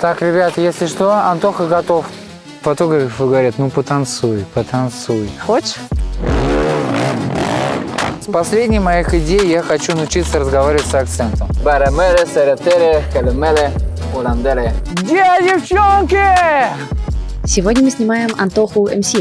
Так, ребят, если что, Антоха готов. Фотографы говорят, ну потанцуй, потанцуй. Хочешь? С последней моих идей я хочу научиться разговаривать с акцентом. Барамеле, серетере, калемеле, уландере. Где девчонки? Сегодня мы снимаем Антоху МС.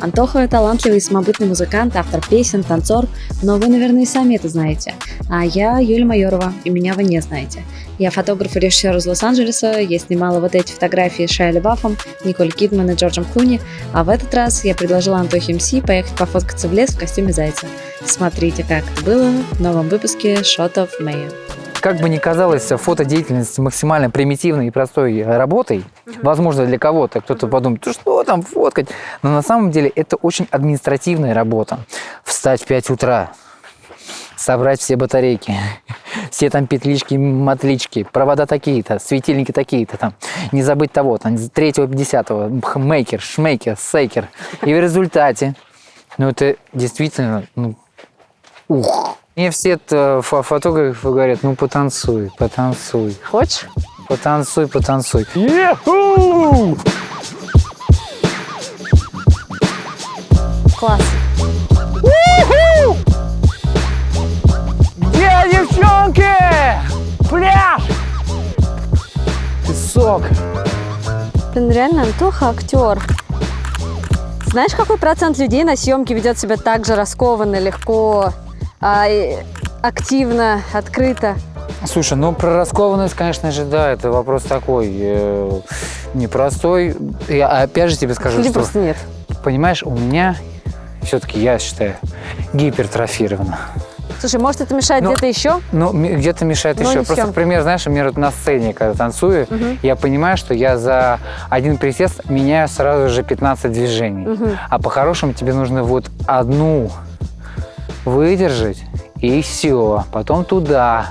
Антоха – талантливый самобытный музыкант, автор песен, танцор, но вы, наверное, и сами это знаете. А я Юля Майорова, и меня вы не знаете. Я фотограф и режиссер из Лос-Анджелеса, я снимала вот эти фотографии с Шайа Лабафом, Николь Кидман и Джорджем Клуни, а в этот раз я предложила Антохе МС поехать пофоткаться в лес в костюме зайца. Смотрите, как это было в новом выпуске Shot of Mayo. Как бы ни казалось, фотодеятельность максимально примитивной и простой работой, возможно, для кого-то, кто-то подумает, ну что там фоткать, но на самом деле это очень административная работа. Встать в 5 утра, собрать все батарейки, все там петлички, матлички, провода такие-то, светильники такие-то, там, не забыть того, там, 3-го, 10-го, мейкер, шмейкер, сейкер. И в результате, ну это действительно, ух. Мне все фотографы говорят, ну потанцуй, потанцуй. Хочешь? Потанцуй, потанцуй. Класс. Где девчонки? Пляж! Песок. Блин, реально, Антоха актер. Знаешь, какой процент людей на съемке ведет себя так же раскованно, легко, активно, открыто? Слушай, ну про раскованность, конечно же, да, это вопрос такой непростой. Я опять же тебе скажу, Или что... просто нет. Понимаешь, у меня все-таки, я считаю, гипертрофировано. Слушай, может, это мешает где-то еще? Ну, где-то мешает еще. Просто, например, знаешь, у меня вот на сцене, когда танцую, я понимаю, что я за один присест меняю сразу же 15 движений. А по-хорошему тебе нужно вот одну выдержать, и все. Потом туда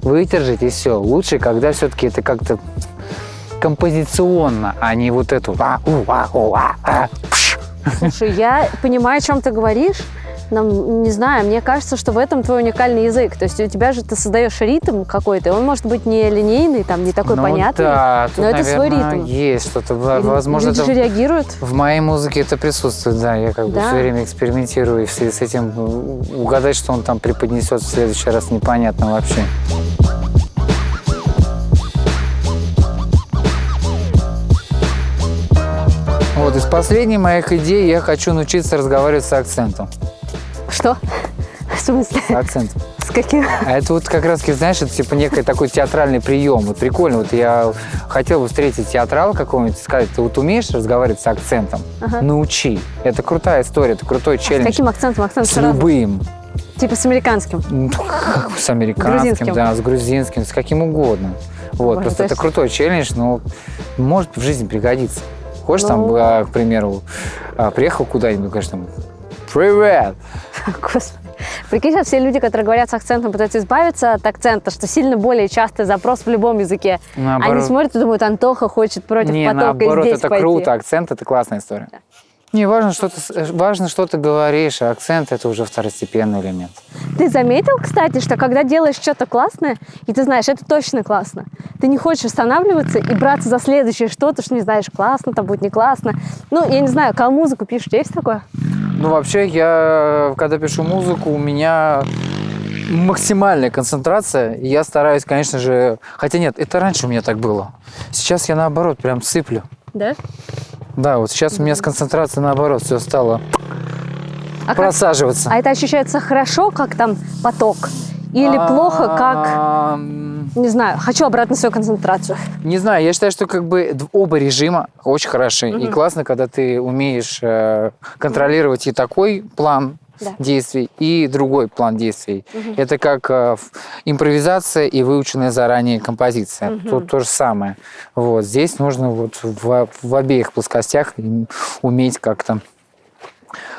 выдержать, и все. Лучше, когда все-таки это как-то композиционно, а не вот эту... Слушай, я понимаю, о чем ты говоришь. Не знаю, мне кажется, что в этом твой уникальный язык. То есть у тебя же ты создаешь ритм какой-то, он может быть не линейный, там, не такой понятный, да, тут, но это наверное, свой ритм. Есть что-то, возможно, люди же реагируют. В моей музыке это присутствует, да, я как бы все время экспериментирую, и в связи с этим угадать, что он там преподнесет в следующий раз, непонятно вообще. Вот, из последней моих идей я хочу научиться разговаривать с акцентом. Что? В смысле? С акцентом. С каким? А это вот как раз, знаешь, это типа некий такой театральный прием. Вот прикольно. Вот я хотел бы встретить театрала какого-нибудь и сказать, ты вот умеешь разговаривать с акцентом? Научи. Это крутая история, это крутой челлендж. С каким акцентом? Акцент с любым. Типа с американским? Как с американским, да, с грузинским, с каким угодно. Вот, Боже, просто это крутой челлендж, но может в жизни пригодиться. Хочешь, там, к примеру, приехал куда-нибудь, говоришь, там, привет! Господи. Прикинь, сейчас все люди, которые говорят с акцентом, пытаются избавиться от акцента, что сильно более частый запрос в любом языке. Наоборот. Они смотрят и думают, Антоха хочет против потока наоборот, здесь это пойти. круто, акцент – это классная история. Да. Не, важно, что ты говоришь, а акцент – это уже второстепенный элемент. Ты заметил, кстати, что когда делаешь что-то классное, и ты знаешь, это точно классно, ты не хочешь останавливаться и браться за следующее что-то, что не знаешь, классно, там будет не классно. Ну, я не знаю, когда музыку пишешь, у тебя есть такое? Ну, вообще, я, когда пишу музыку, у меня максимальная концентрация. И я стараюсь, конечно же... Хотя нет, это раньше у меня так было. Сейчас я, наоборот, прям сыплю. Да? Да, вот сейчас у меня с концентрацией, наоборот, все стало просаживаться. А это ощущается хорошо, как там поток? Или плохо, как... Не знаю, хочу обратно свою концентрацию. Не знаю, я считаю, что как бы оба режима очень хороши. И классно, когда ты умеешь контролировать и такой план действий, и другой план действий. Это как импровизация и выученная заранее композиция. Тут то же самое. Вот. Здесь нужно вот в обеих плоскостях уметь как-то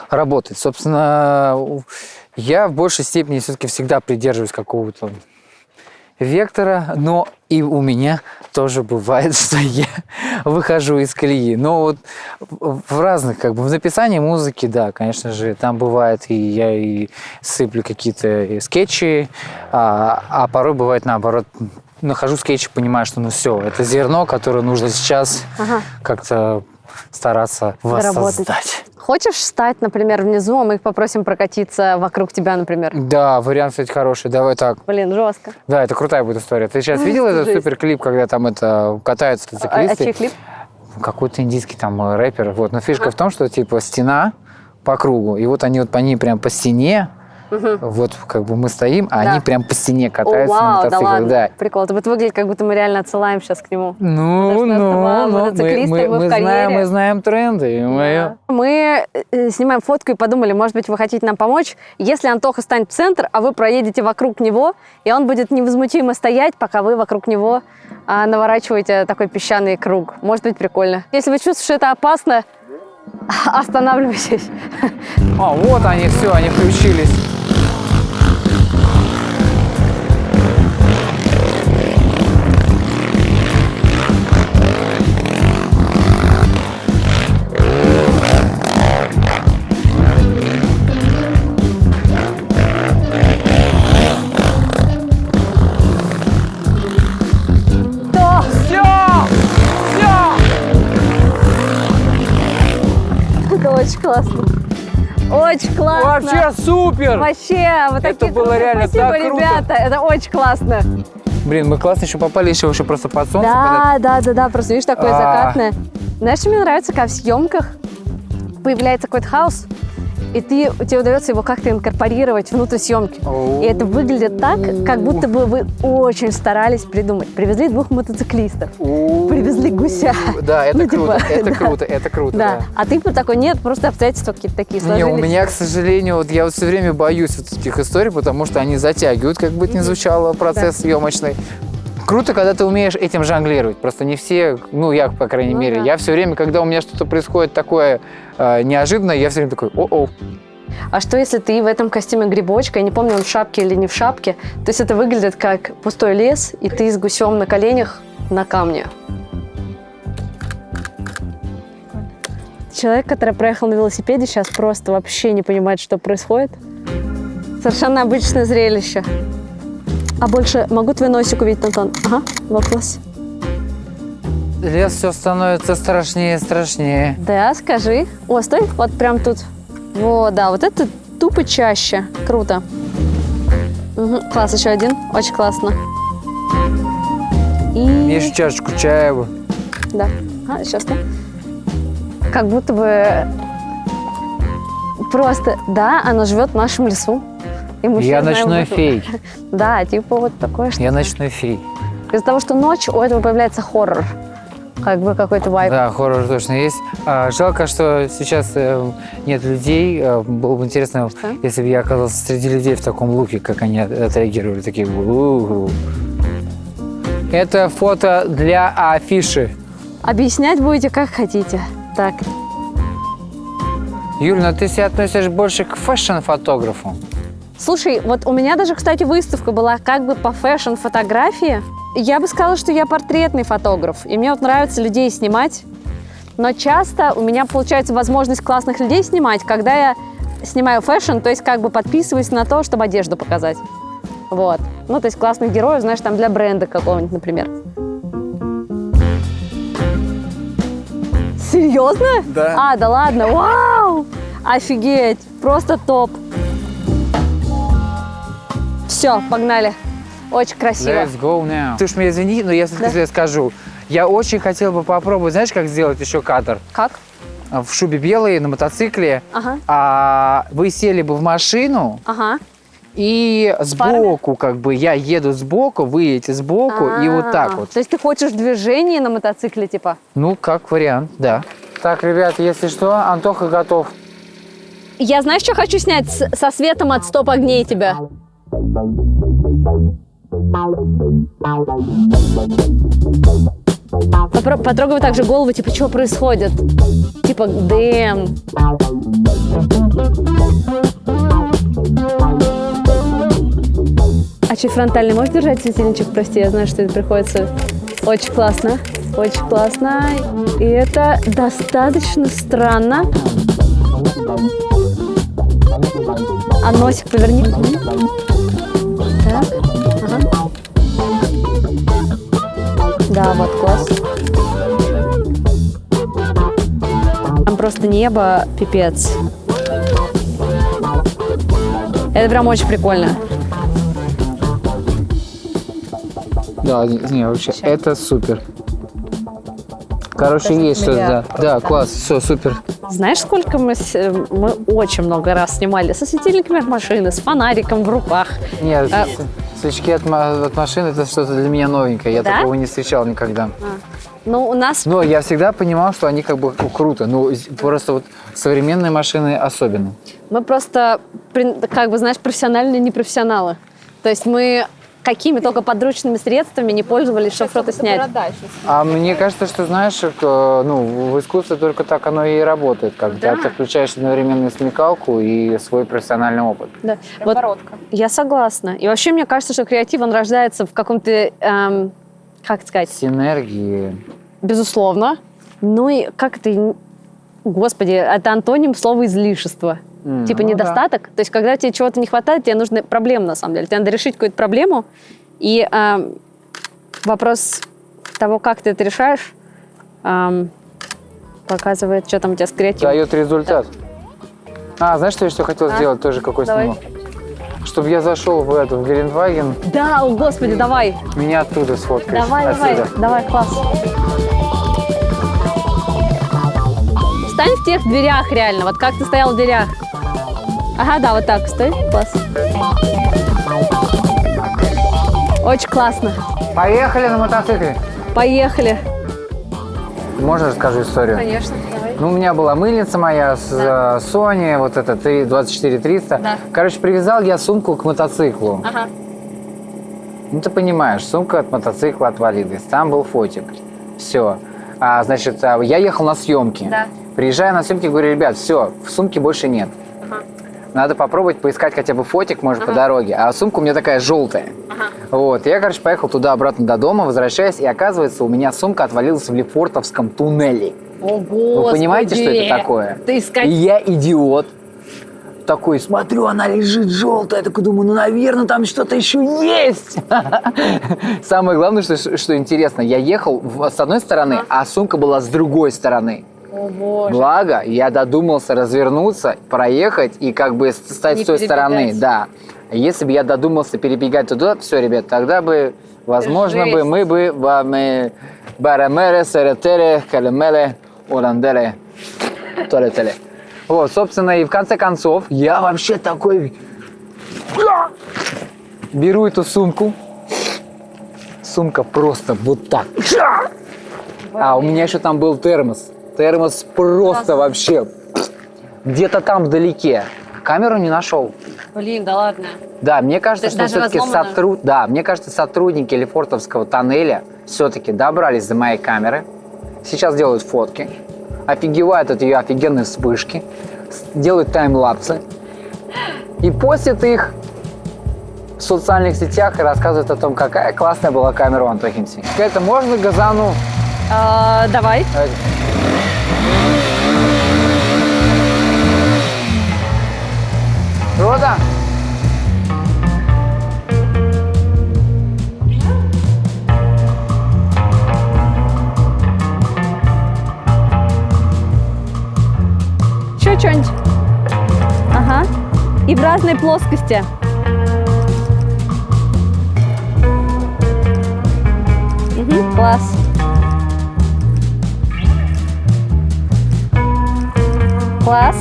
работать. Собственно, я в большей степени все-таки всегда придерживаюсь какого-то вектора, но и у меня тоже бывает, что я выхожу из колеи. Но вот в разных, как бы, в написании музыки, да, конечно же, там бывает, и я и сыплю какие-то скетчи, а порой бывает наоборот нахожу скетч, понимаю, что ну все, это зерно, которое нужно сейчас как-то стараться воссоздать. Хочешь встать, например, внизу, а мы их попросим прокатиться вокруг тебя, например? Да, вариант, кстати, хороший. Давай так. Блин, жестко. Да, это крутая будет история. Ты сейчас видел этот суперклип, когда там это катаются циклисты? А чей клип? Какой-то индийский там рэпер. Вот. Но фишка в том, что типа стена по кругу, и вот они вот по ней прям по стене, вот как бы мы стоим, а они прям по стене катаются на мотоциклах. Да ладно. Да. Прикол. Это выглядит, как будто мы реально отсылаем сейчас к нему. Ну, мы знаем тренды. Мы снимаем фотку и подумали, может быть, вы хотите нам помочь. Если Антоха станет в центр, а вы проедете вокруг него, и он будет невозмутимо стоять, пока вы вокруг него наворачиваете такой песчаный круг. Может быть, прикольно. Если вы чувствуете, что это опасно, останавливайтесь. А, вот они, все, они включились. Это очень классно. Очень классно. Вообще супер! Вообще, вот Это такие было трюки. реально Спасибо, так круто. ребята, это очень классно. Блин, мы классно еще попали, еще просто под солнце. Да, просто видишь, такое закатное. Знаешь, что мне нравится, когда в съемках появляется какой-то хаос, и тебе удается его как-то инкорпорировать внутрь съемки. И это выглядит так, как будто бы вы очень старались придумать. Привезли 2 мотоциклистов, привезли гуся. Да, это Ну, круто, типа, это да. круто, это круто. Да. А ты такой, нет, просто обстоятельства какие-то такие Не, сложились. у меня, к сожалению, вот я вот все время боюсь вот этих историй, потому что они затягивают, как бы это ни звучало, процесс съемочный. Круто, когда ты умеешь этим жонглировать. Просто не все, ну, я, по крайней мере, да. я все время, когда у меня что-то происходит такое неожиданное, я все время такой, о-о. А что, если ты в этом костюме грибочка, я не помню, он в шапке или не в шапке, то есть это выглядит как пустой лес, и ты с гусем на коленях на камне. Человек, который проехал на велосипеде, сейчас просто вообще не понимает, что происходит. Совершенно обычное зрелище. А больше могу твой носик увидеть, Антон? Ага, вопрос. Лес все становится страшнее и страшнее. Да, скажи. О, стой, вот прям тут. Вот, да, вот это тупо чаще. Круто. Угу, класс, еще один. Очень классно. И... Мишу чашечку чая бы. Да. Сейчас, да. Как будто бы просто, да, оно живет в нашем лесу. И мы Я все знаем ночной это. фей. Да, типа вот такое что. Я ночной фей. Из-за того, что ночь, у этого появляется хоррор. Как бы какой-то вайб. Да, хоррор точно есть. Жалко, что сейчас нет людей. Было бы интересно, если бы я оказался среди людей в таком луке, как они отреагировали. Такие «У-у-у». Это фото для афиши. Объяснять будете как хотите. Так. Юль, ну ты себя относишь больше к фэшн-фотографу. Слушай, вот у меня даже, кстати, выставка была как бы по фэшн-фотографии. Я бы сказала, что я портретный фотограф, и мне вот нравится людей снимать. Но часто у меня получается возможность классных людей снимать, когда я снимаю фэшн, то есть как бы подписываюсь на то, чтобы одежду показать. Вот. Ну, то есть классных героев, знаешь, там для бренда какого-нибудь, например. Серьезно? Да. Да ладно, вау! Офигеть, просто топ. Все, погнали. Очень красиво. Let's go now. Ты уж меня извини, но я все-таки скажу. Я очень хотел бы попробовать, знаешь, как сделать еще кадр? Как? В шубе белой, на мотоцикле. Ага. Вы сели бы в машину, Ага. и сбоку, как бы, я еду сбоку, вы едете сбоку, и вот так вот. То есть ты хочешь движение на мотоцикле, типа? Ну, как вариант, да. Так, ребят, если что, Антоха готов. Я, знаешь, что хочу снять? Со светом от стоп огней тебя. Потрогай также голову, типа, что происходит? Типа, дэм. А чуть фронтальный можешь держать светильничек? Прости, я знаю, что это приходится. Очень классно. Очень классно. И это достаточно странно. А носик поверни. Так. Ага. Да, вот, класс. Там просто небо, пипец. Это прям очень прикольно. Да, не, вообще, это супер. Короче, есть что-то, да. Да, класс, все, супер. Знаешь, сколько мы очень много раз снимали со светильниками от машины, с фонариком в руках. Нет, свечки от машины, это что-то для меня новенькое. Я такого не встречал никогда. Ну, у нас... Но я всегда понимал, что они как бы круто. Ну, просто вот современные машины особенно. Мы просто, как бы, знаешь, профессиональные непрофессионалы. То есть мы какими только подручными средствами не пользовались, чтобы что-то снять. А мне кажется, что, знаешь, ну, в искусстве только так оно и работает. Когда ты включаешь одновременно и смекалку и свой профессиональный опыт. Да. Вот я согласна. И вообще, мне кажется, что креатив, он рождается в каком-то, как сказать... Синергии. Безусловно. Ну и как это... Господи, это антоним слова излишество. Типа недостаток. Да. То есть, когда тебе чего-то не хватает, тебе нужна проблема, на самом деле. Тебе надо решить какую-то проблему. И вопрос того, как ты это решаешь, показывает, что там у тебя с креативом. Дает результат. Да. Знаешь, что я еще хотел сделать? Тоже какой снимок? Чтобы я зашел в Гелендваген. Да, о, господи, давай. Меня оттуда сфоткаешь. Давай, класс. Встань в тех дверях реально, вот как ты стоял в дверях. Ага, да, вот так, стой, класс. Очень классно. Поехали на мотоцикле. Поехали. Можно расскажу историю? Конечно, давай. Ну, у меня была мыльница моя с Sony, вот эта 24300. Да. Короче, привязал я сумку к мотоциклу. Ага. Ну, ты понимаешь, сумка от мотоцикла отвалилась. Там был фотик. Все. Значит, я ехал на съемки. Да. Приезжаю на съемки, говорю, ребят, все, в сумке больше нет. Ага. Надо попробовать поискать хотя бы фотик, может, по дороге. А сумка у меня такая желтая. Ага. Вот. Я, короче, поехал туда-обратно до дома, возвращаюсь, и оказывается, у меня сумка отвалилась в Лефортовском туннеле. О, Господи! Вы понимаете, что это такое? Ты искать... И я идиот. Такой, смотрю, она лежит желтая. Я такой думаю, ну, наверное, там что-то еще есть. Самое главное, что интересно, я ехал с одной стороны, а сумка была с другой стороны. О, Боже. Благо, я додумался развернуться, проехать и как бы стать с той стороны. Да. Если бы я додумался перебегать туда, все, ребят, тогда бы, возможно, бы мы бы барамере, серетере, калемеле, оландере, толетеле. Вот, собственно, и в конце концов, я вообще такой беру эту сумку. Сумка просто вот так. А у меня еще там был термос. Термос просто вообще где-то там вдалеке. Камеру не нашел. Блин, да ладно. Да, мне кажется, что все-таки сотрудники Лефортовского тоннеля все-таки добрались до моей камеры. Сейчас делают фотки, офигевают от ее офигенной вспышки, делают таймлапсы и постят их в социальных сетях и рассказывают о том, какая классная была камера у Антохи МС. Это можно газану? Давай. Круто? Еще что-нибудь? Ага. И в разной плоскости. Угу, класс. Класс.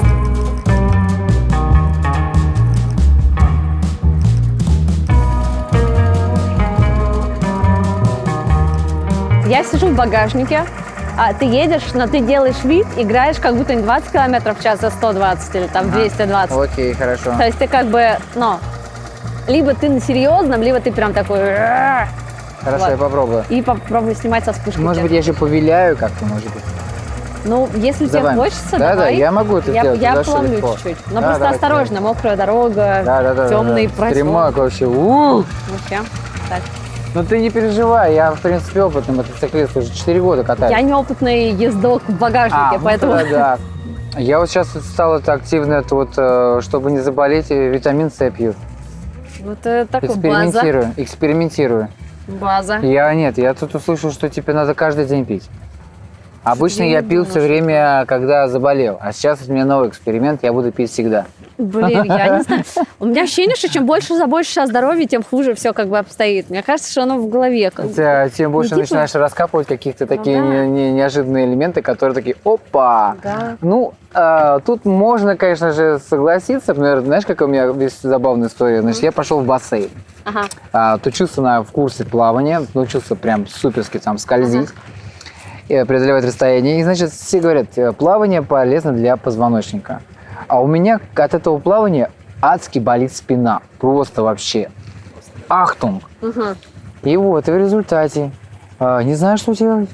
Я сижу в багажнике, а ты едешь, но ты делаешь вид, играешь как будто не 20 км в час за 120 или там 220. Окей, хорошо. То есть ты как бы, ну, либо ты на серьезном, либо ты прям такой... Хорошо, вот. Я попробую. И попробуй снимать со вспышкой. Может быть, я еще повиляю как-то, может быть. Ну, если тебе хочется, да, давай. Да, я могу это сделать. Я плавлю чуть-чуть. Но да, просто осторожно, мокрая дорога, темный просвет. Стремак вообще. Вообще, так. Ну ты не переживай, я, в принципе, опытный мотоциклист, уже 4 года катаюсь. Я неопытный ездок в багажнике, поэтому... Да. Я вот сейчас стал активно, чтобы не заболеть, витамин С пью. Вот такой база. Экспериментирую. База. Я тут услышал, что тебе надо каждый день пить. Обычно Я я не пил думаю, все время, когда заболел. А сейчас у меня новый эксперимент, я буду пить всегда. Блин, я не знаю. У меня ощущение, что чем больше заботишься о здоровье, тем хуже все как бы обстоит. Мне кажется, что оно в голове. Тем больше типа- начинаешь раскапывать какие-то такие да. неожиданные элементы, которые такие, опа! Да. Ну, тут можно, конечно же, согласиться. Например, знаешь, какая у меня есть забавная история? Значит, я пошел в бассейн. Ага. Учился в курсе плавания, научился прям суперски там скользить. И преодолевать расстояние. И, значит, все говорят, плавание полезно для позвоночника. А у меня от этого плавания адски болит спина. Просто вообще. Ахтунг. И вот, и в результате не знаю, что делать.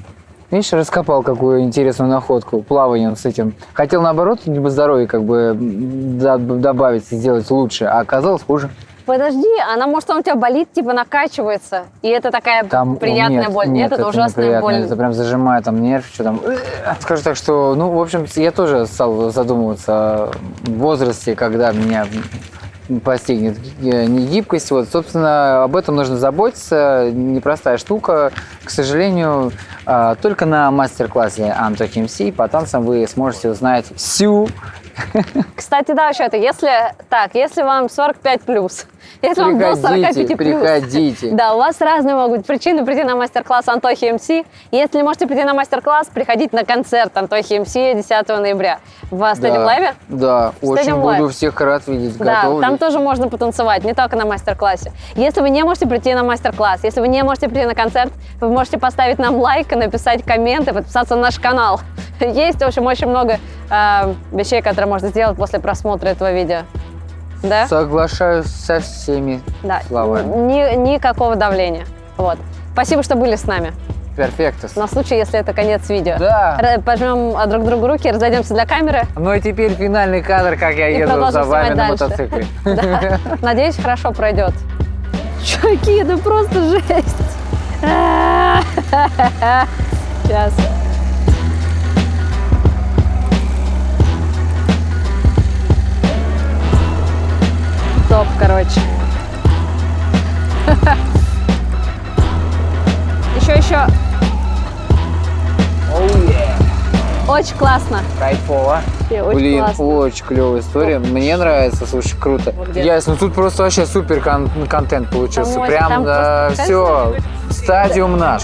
Видишь, раскопал какую интересную находку плаванием с этим. Хотел, наоборот, либо здоровье как бы добавить и сделать лучше, а оказалось хуже. Подожди, она, может, он у тебя болит, типа накачивается, и это такая приятная боль. Нет, это ужасная неприятно, боль. это прям зажимает там нерв, что там. Скажу так, что, ну, в общем, я тоже стал задумываться в возрасте, когда меня постигнет негибкость. Вот, собственно, об этом нужно заботиться. Непростая штука. К сожалению, только на мастер-классе Антохи МС по танцам вы сможете узнать всю. Кстати, да, вообще-то, если вам 45+, если вам до 45+, приходите. да, у вас разные могут быть причины прийти на мастер-класс Антохи МС. Если не можете прийти на мастер-класс, приходите на концерт Антохи МС 10 ноября в Stadium Live. Да, очень Stadium буду Live. всех рад видеть. Да, Готовы? там тоже можно потанцевать, не только на мастер-классе. Если вы не можете прийти на мастер-класс, если вы не можете прийти на концерт, вы можете поставить нам лайк, написать комменты, подписаться на наш канал. Есть, в общем, очень много вещей, которые можно сделать после просмотра этого видео. Да? Соглашаюсь со всеми словами. Никакого давления. Вот. Спасибо, что были с нами. Перфекто. На случай, если это конец видео. Да. Пожмем друг другу руки, разойдемся для камеры. Ну и теперь финальный кадр, как я И еду продолжим за вами снимать на дальше. мотоцикле. Да. Надеюсь, хорошо пройдет. Чуваки, это просто жесть. Сейчас. Топ, короче. Еще. Очень классно. Кайфово. Очень Блин, классно. очень клевая история. Мне нравится, слушай, круто. где? Ясно, ну тут просто вообще супер контент получился. Там Прям просто все, стадиум наш.